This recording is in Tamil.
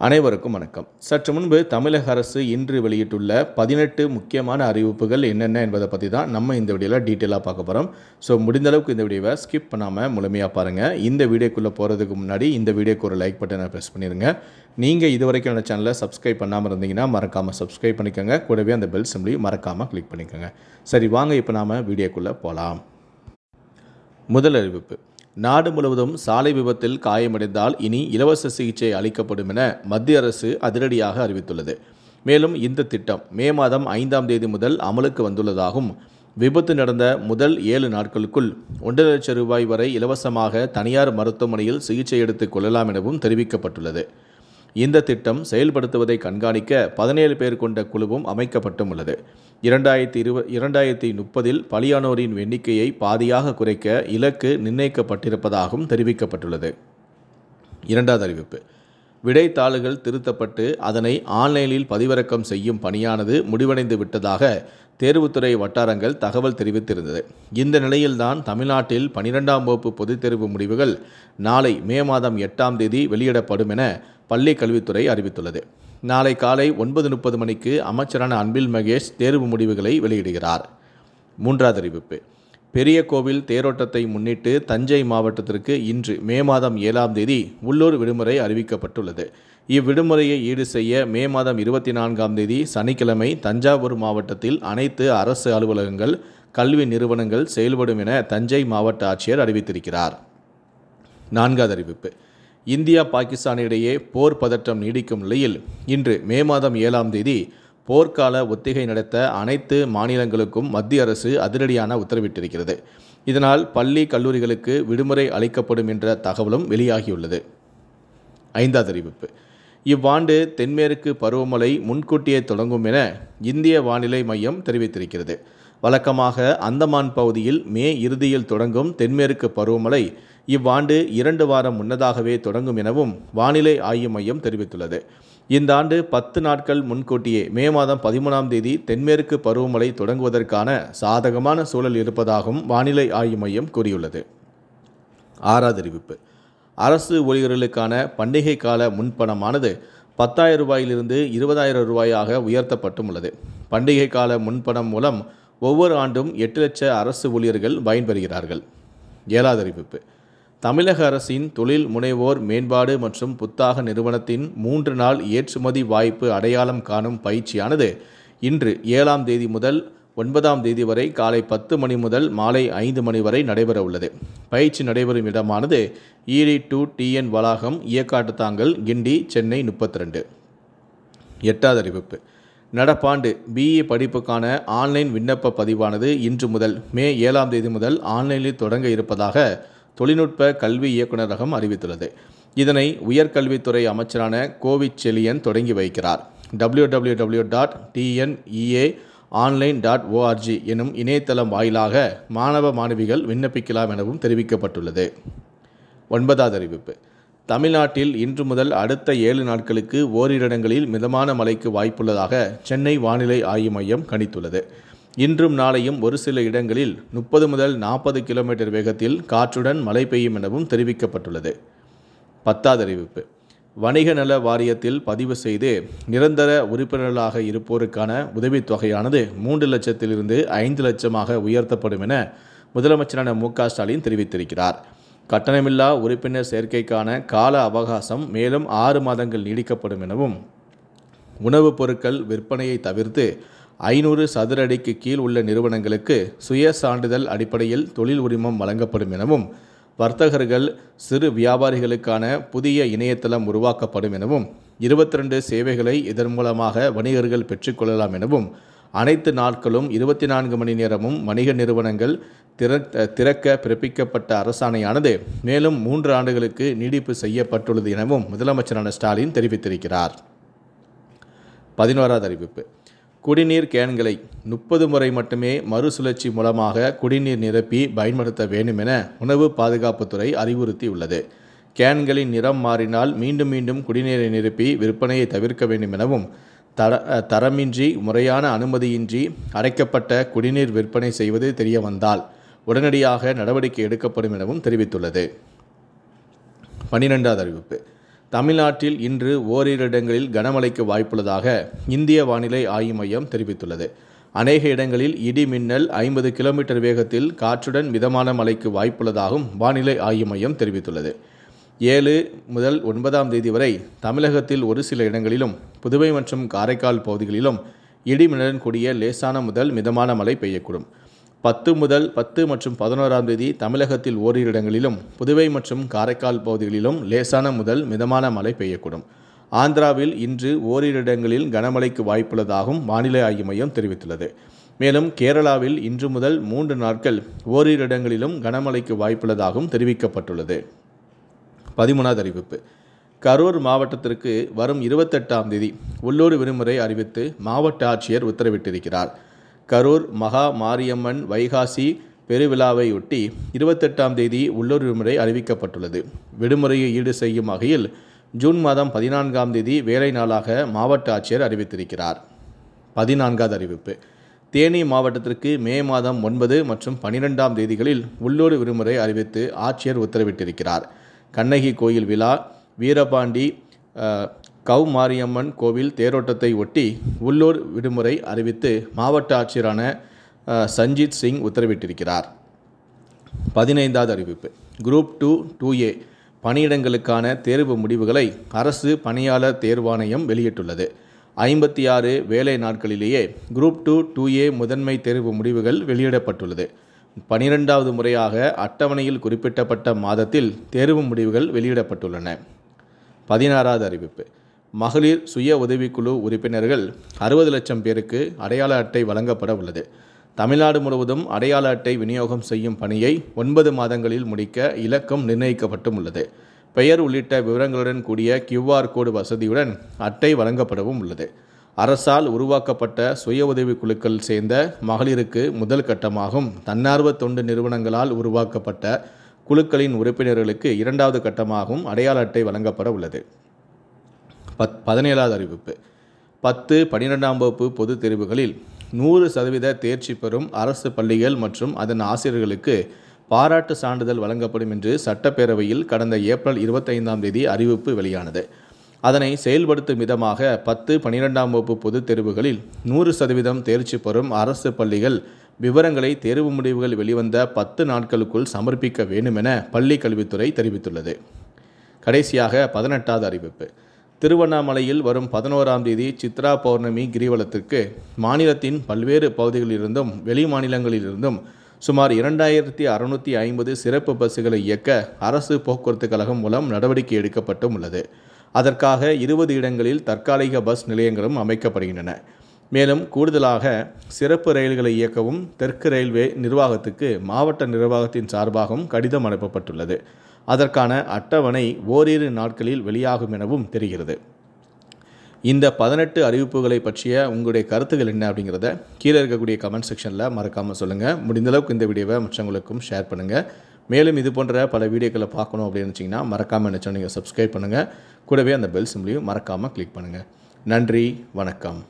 அனைவருக்கும் வணக்கம். சற்று முன்பு தமிழக அரசு இன்று வெளியிட்டுள்ள 18 முக்கியமான அறிவிப்புகள் என்னென்ன என்பதை பற்றி தான் நம்ம இந்த வீடியோவில் டீட்டெயிலாக பார்க்க போகிறோம். ஸோ முடிந்தளவுக்கு இந்த வீடியோவை ஸ்கிப் பண்ணாமல் முழுமையாக பாருங்கள். இந்த வீடியோக்குள்ளே போகிறதுக்கு முன்னாடி இந்த வீடியோக்கு ஒரு லைக் பட்டனை ப்ரெஸ் பண்ணிடுங்க. நீங்கள் இது வரைக்கும் என்னோட சேனலை சப்ஸ்கிரைப் பண்ணாமல் இருந்தீங்கன்னா மறக்காமல் சப்ஸ்கிரைப் பண்ணிக்கோங்க. கூடவே அந்த பெல் சிம்லையும் மறக்காமல் கிளிக் பண்ணிக்கோங்க. சரி, வாங்க இப்போ நாம் வீடியோக்குள்ளே போகலாம். முதல் அறிவிப்பு: நாடு முழுவதும் சாலை விபத்தில் காயமடைந்தால் இனி இலவச சிகிச்சை அளிக்கப்படும் என மத்திய அரசு அதிரடியாக அறிவித்துள்ளது. மேலும் இந்த திட்டம் மே மாதம் 5ஆம் தேதி முதல் அமலுக்கு வந்துள்ளதாகவும், விபத்து நடந்த முதல் 7 நாட்களுக்குள் 1,00,000 ரூபாய் வரை இலவசமாக தனியார் மருத்துவமனையில் சிகிச்சை எடுத்துக் கொள்ளலாம் எனவும் தெரிவிக்கப்பட்டுள்ளது. இந்த திட்டம் செயல்படுத்துவதை கண்காணிக்க 17 பேர் கொண்ட குழுவும் அமைக்கப்பட்டும் உள்ளது. 2030இல் பலியானோரின் எண்ணிக்கையை பாதியாக குறைக்க இலக்கு நிர்ணயிக்கப்பட்டிருப்பதாகவும் தெரிவிக்கப்பட்டுள்ளது. இரண்டாவது அறிவிப்பு: விடைத்தாள்கள் திருத்தப்பட்டு அதனை ஆன்லைனில் பதிவிறக்கம் செய்யும் பணியானது முடிவடைந்து விட்டதாக தேர்வுத்துறை வட்டாரங்கள் தகவல் தெரிவித்திருந்தது. இந்த நிலையில்தான் தமிழ்நாட்டில் 12ஆம் வகுப்பு பொதுத் தேர்வு முடிவுகள் நாளை மே மாதம் 8ஆம் தேதி வெளியிடப்படும் என பள்ளிக் கல்வித்துறை அறிவித்துள்ளது. நாளை காலை 9:30 மணிக்கு அமைச்சரான அன்பில் மகேஷ் தேர்வு முடிவுகளை வெளியிடுகிறார். மூன்றாவது அறிவிப்பு: பெரிய கோவில் தேரோட்டத்தை முன்னிட்டு தஞ்சை மாவட்டத்திற்கு இன்று மே மாதம் 7ஆம் தேதி உள்ளூர் விடுமுறை அறிவிக்கப்பட்டுள்ளது. இவ்விடுமுறையை ஈடு செய்ய மே மாதம் 24ஆம் தேதி சனிக்கிழமை தஞ்சாவூர் மாவட்டத்தில் அனைத்து அரசு அலுவலகங்கள், கல்வி நிறுவனங்கள் செயல்படும் என தஞ்சை மாவட்ட ஆட்சியர் அறிவித்திருக்கிறார். நான்காவது அறிவிப்பு: இந்தியா பாகிஸ்தான் இடையே போர் பதற்றம் நீடிக்கும் நிலையில் இன்று மே மாதம் 7ஆம் தேதி போர்க்கால ஒத்திகை நடத்த அனைத்து மாநிலங்களுக்கும் மத்திய அரசு அதிரடியான உத்தரவிட்டிருக்கிறது. இதனால் பள்ளி கல்லூரிகளுக்கு விடுமுறை அளிக்கப்படும் என்ற தகவலும் வெளியாகியுள்ளது. ஐந்தாவது அறிவிப்பு: இவ்வாண்டு தென்மேற்கு பருவமழை முன்கூட்டியே தொடங்கும் என இந்திய வானிலை மையம் தெரிவித்திருக்கிறது. வழக்கமாக அந்தமான் பகுதியில் மே இறுதியில் தொடங்கும் தென்மேற்கு பருவமழை இவ்வாண்டு 2 வாரம் முன்னதாகவே தொடங்கும் எனவும் வானிலை ஆய்வு மையம் தெரிவித்துள்ளது. இந்த ஆண்டு 10 நாட்கள் முன்கூட்டியே மே மாதம் 13ஆம் தேதி தென்மேற்கு பருவமழை தொடங்குவதற்கான சாதகமான சூழல் இருப்பதாகவும் வானிலை ஆய்வு மையம் கூறியுள்ளது. ஆறாவது அறிவிப்பு: அரசு ஊழியர்களுக்கான பண்டிகை கால முன்பணமானது 10,000 ரூபாயிலிருந்து 20,000 ரூபாயாக உயர்த்தப்பட்டும் உள்ளது. பண்டிகை கால முன்பணம் மூலம் ஒவ்வொரு ஆண்டும் 8 லட்சம் அரசு ஊழியர்கள் பயன்பெறுகிறார்கள். ஏழாவது அறிவிப்பு: தமிழக அரசின் தொழில் முனைவோர் மேம்பாடு மற்றும் புத்தாக்க நிறுவனத்தின் 3 நாள் ஏற்றுமதி வாய்ப்பு அடையாளம் காணும் பயிற்சியானது இன்று 7ஆம் தேதி முதல் 9ஆம் தேதி வரை காலை 10 மணி முதல் மாலை 5 மணி வரை நடைபெற உள்ளது. பயிற்சி நடைபெறும் இடமானது ED2 TN வளாகம், இயக்காட்டுத்தாங்கல், கிண்டி, சென்னை 32. எட்டாவது அறிவிப்பு: நடப்பாண்டு BE படிப்புக்கான ஆன்லைன் விண்ணப்ப பதிவானது இன்று முதல் மே 7ஆம் தேதி முதல் ஆன்லைனில் தொடங்க இருப்பதாக தொழில்நுட்ப கல்வி இயக்குநரகம் அறிவித்துள்ளது. இதனை உயர்கல்வித்துறை அமைச்சரான கோவிச்செழியன் தொடங்கி வைக்கிறார். www.tneaonline.org எனும் இணையதளம் வாயிலாக மாணவ மாணவிகள் விண்ணப்பிக்கலாம் எனவும் தெரிவிக்கப்பட்டுள்ளது. ஒன்பதாவது அறிவிப்பு: தமிழ்நாட்டில் இன்று முதல் அடுத்த 7 நாட்களுக்கு ஓரிரு இடங்களில் மிதமான மழைக்கு வாய்ப்புள்ளதாக சென்னை வானிலை ஆய்வு மையம் கணித்துள்ளது. இன்றும் நாளையும் ஒரு சில இடங்களில் 30 முதல் 40 கிலோமீட்டர் வேகத்தில் காற்றுடன் மழை பெய்யும் எனவும் தெரிவிக்கப்பட்டுள்ளது. 10வது அறிவிப்பு: வணிக நல வாரியத்தில் பதிவு செய்து நிரந்தர உறுப்பினர்களாக இருப்போருக்கான உதவித்தொகையானது 3 லட்சத்திலிருந்து 5 லட்சமாக உயர்த்தப்படும் என முதலமைச்சரான MK ஸ்டாலின் தெரிவித்திருக்கிறார். கட்டணமில்லா உறுப்பினர் சேர்க்கைக்கான கால அவகாசம் மேலும் 6 மாதங்கள் நீடிக்கப்படும் எனவும், உணவுப் பொருட்கள் விற்பனையை தவிர்த்து 500 சதுர அடிக்கு கீழ் உள்ள நிறுவனங்களுக்கு சுய சான்றிதழ் அடிப்படையில் தொழில் உரிமம் வழங்கப்படும் எனவும், வர்த்தகர்கள், சிறு வியாபாரிகளுக்கான புதிய இணையதளம் உருவாக்கப்படும் எனவும், 22 சேவைகளை இதன் மூலமாக வணிகர்கள் பெற்றுக்கொள்ளலாம் எனவும், அனைத்து நாட்களும் 24 மணி நேரமும் வணிக நிறுவனங்கள் திறக்க பிறப்பிக்கப்பட்ட அரசாணையானது மேலும் 3 ஆண்டுகளுக்கு நீடிப்பு செய்யப்பட்டுள்ளது எனவும் முதலமைச்சரான ஸ்டாலின் தெரிவித்திருக்கிறார். 11வது அறிவிப்பு: குடிநீர் கேன்களை 30 முறை மட்டுமே மறுசுழற்சி மூலமாக குடிநீர் நிரப்பி பயன்படுத்த வேண்டும் என உணவு பாதுகாப்புத்துறை அறிவுறுத்தியுள்ளது. கேன்களின் நிறம் மாறினால் மீண்டும் மீண்டும் குடிநீரை நிரப்பி விற்பனையை தவிர்க்க வேண்டும் எனவும், தரமின்றி முறையான அனுமதியின்றி அடைக்கப்பட்ட குடிநீர் விற்பனை செய்வது தெரிய வந்தால் உடனடியாக நடவடிக்கை எடுக்கப்படும் எனவும் தெரிவித்துள்ளது. 12வது அறிவிப்பு: தமிழ்நாட்டில் இன்று ஓரிரு இடங்களில் கனமழைக்கு வாய்ப்புள்ளதாக இந்திய வானிலை ஆய்வு மையம் தெரிவித்துள்ளது. அநேக இடங்களில் இடி மின்னல் 50 கிலோமீட்டர் வேகத்தில் காற்றுடன் மிதமான மழைக்கு வாய்ப்புள்ளதாகவும் வானிலை ஆய்வு மையம் தெரிவித்துள்ளது. 7 முதல் 9ஆம் தேதி வரை தமிழகத்தில் ஒரு சில இடங்களிலும் புதுவை மற்றும் காரைக்கால் பகுதிகளிலும் இடி மின்னலுடன் கூடிய லேசான முதல் மிதமான மழை பெய்யக்கூடும். 10 மற்றும் 11ஆம் தேதி தமிழகத்தில் ஓரிரு இடங்களிலும் புதுவை மற்றும் காரைக்கால் பகுதிகளிலும் லேசான முதல் மிதமான மழை பெய்யக்கூடும். ஆந்திராவில் இன்று ஓரிரு இடங்களில் கனமழைக்கு வாய்ப்புள்ளதாகவும் வானிலை ஆய்வு மையம் தெரிவித்துள்ளது. மேலும் கேரளாவில் இன்று முதல் 3 நாட்கள் ஓரிரு இடங்களிலும் கனமழைக்கு வாய்ப்புள்ளதாகவும் தெரிவிக்கப்பட்டுள்ளது. 13வது அறிவிப்பு. கரூர் மாவட்டத்திற்கு வரும் 28ஆம் தேதி உள்ளூர் விடுமுறை அறிவித்து மாவட்ட ஆட்சியர் உத்தரவிட்டிருக்கிறார். கரூர் மகா மாரியம்மன் வைகாசி பெருவிழாவையொட்டி 28ஆம் தேதி உள்ளூர் விடுமுறை அறிவிக்கப்பட்டுள்ளது. விடுமுறையை ஈடு செய்யும் வகையில் ஜூன் மாதம் 14ஆம் தேதி வேலை நாளாக மாவட்ட ஆட்சியர் அறிவித்திருக்கிறார். 14வது அறிவிப்பு. தேனி மாவட்டத்திற்கு மே மாதம் 9 மற்றும் 12ஆம் தேதிகளில் உள்ளூர் விடுமுறை அறிவித்து ஆட்சியர் உத்தரவிட்டிருக்கிறார். கண்ணகி கோயில் விழா, வீரபாண்டி கௌமாரியம்மன் கோவில் தேரோட்டத்தை ஒட்டி உள்ளூர் விடுமுறை அறிவித்து மாவட்ட ஆட்சியரான சஞ்சித் சிங் உத்தரவிட்டிருக்கிறார். 15வது அறிவிப்பு. குரூப் 2 2A பணியிடங்களுக்கான தேர்வு முடிவுகளை அரசு பணியாளர் தேர்வாணையம் வெளியிட்டுள்ளது. 56 வேலை நாட்களிலேயே குரூப் 2 2A முதன்மை தேர்வு முடிவுகள் வெளியிடப்பட்டுள்ளது. 12வது முறையாக அட்டவணையில் குறிப்பிட்டப்பட்ட மாதத்தில் தேர்வு முடிவுகள் வெளியிடப்பட்டுள்ளன. 16வது அறிவிப்பு. மகளிர் சுய உதவிக்குழு உறுப்பினர்கள் 60 லட்சம் பேருக்கு அடையாள அட்டை வழங்கப்பட உள்ளது. தமிழ்நாடு முழுவதும் அடையாள அட்டை விநியோகம் செய்யும் பணியை 9 மாதங்களில் முடிக்க இலக்கம் நிர்ணயிக்கப்பட்டும் உள்ளது. பெயர் உள்ளிட்ட விவரங்களுடன் கூடிய QR கோடு வசதியுடன் அட்டை வழங்கப்படவும் உள்ளது. அரசால் உருவாக்கப்பட்ட சுய உதவிக்குழுக்கள் சேர்ந்த மகளிருக்கு முதல் கட்டமாகவும் தன்னார்வ தொண்டு நிறுவனங்களால் உருவாக்கப்பட்ட குழுக்களின் உறுப்பினர்களுக்கு 2வது கட்டமாகவும் அடையாள அட்டை வழங்கப்பட உள்ளது. 17வது அறிவிப்பு. 10, 12ஆம் வகுப்பு பொதுத் தேர்வுகளில் 100% தேர்ச்சி பெறும் அரசு பள்ளிகள் மற்றும் அதன் ஆசிரியர்களுக்கு பாராட்டு சான்றிதழ் வழங்கப்படும் என்று சட்டப்பேரவையில் கடந்த ஏப்ரல் 25ஆம் தேதி அறிவிப்பு வெளியானது. அதனை செயல்படுத்தும் விதமாக 10, 12ஆம் வகுப்பு பொதுத் தேர்வுகளில் 100% தேர்ச்சி பெறும் அரசு பள்ளிகள் விவரங்களை தேர்வு முடிவுகள் வெளிவந்த 10 நாட்களுக்குள் சமர்ப்பிக்க வேண்டும் என பள்ளி கல்வித்துறை தெரிவித்துள்ளது. கடைசியாக 18வது அறிவிப்பு. திருவண்ணாமலையில் வரும் 11ஆம் தேதி சித்ரா பௌர்ணமி கிரிவலத்திற்கு மாநிலத்தின் பல்வேறு பகுதிகளிலிருந்தும் வெளி மாநிலங்களிலிருந்தும் சுமார் 2650 சிறப்பு பஸ்களை இயக்க அரசு போக்குவரத்து கழகம் மூலம் நடவடிக்கை எடுக்கப்பட்டும் உள்ளது. அதற்காக 20 இடங்களில் தற்காலிக பஸ் நிலையங்களும் அமைக்கப்படுகின்றன. மேலும் கூடுதலாக சிறப்பு ரயில்களை இயக்கவும் தெற்கு ரயில்வே நிர்வாகத்துக்கு மாவட்ட நிர்வாகத்தின் சார்பாகவும் கடிதம் அனுப்பப்பட்டுள்ளது. அதற்கான அட்டவணை ஓரிரு நாட்களில் வெளியாகும் எனவும் தெரிகிறது. இந்த 18 அறிவிப்புகளை பற்றிய உங்களுடைய கருத்துக்கள் என்ன அப்படிங்கிறத கீழே இருக்கக்கூடிய கமெண்ட் செக்ஷனில் மறக்காமல் சொல்லுங்கள். முடிந்தளவுக்கு இந்த வீடியோவை மற்றவங்களுக்கும் ஷேர் பண்ணுங்கள். மேலும் இது போன்ற பல வீடியோக்களை பார்க்கணும் அப்படின்னு நினச்சிங்கன்னா மறக்காமல் என்ன நீங்கள் சப்ஸ்கிரைப் பண்ணுங்கள். கூடவே அந்த பெல் சிம்பிளையும் மறக்காமல் கிளிக் பண்ணுங்கள். நன்றி, வணக்கம்.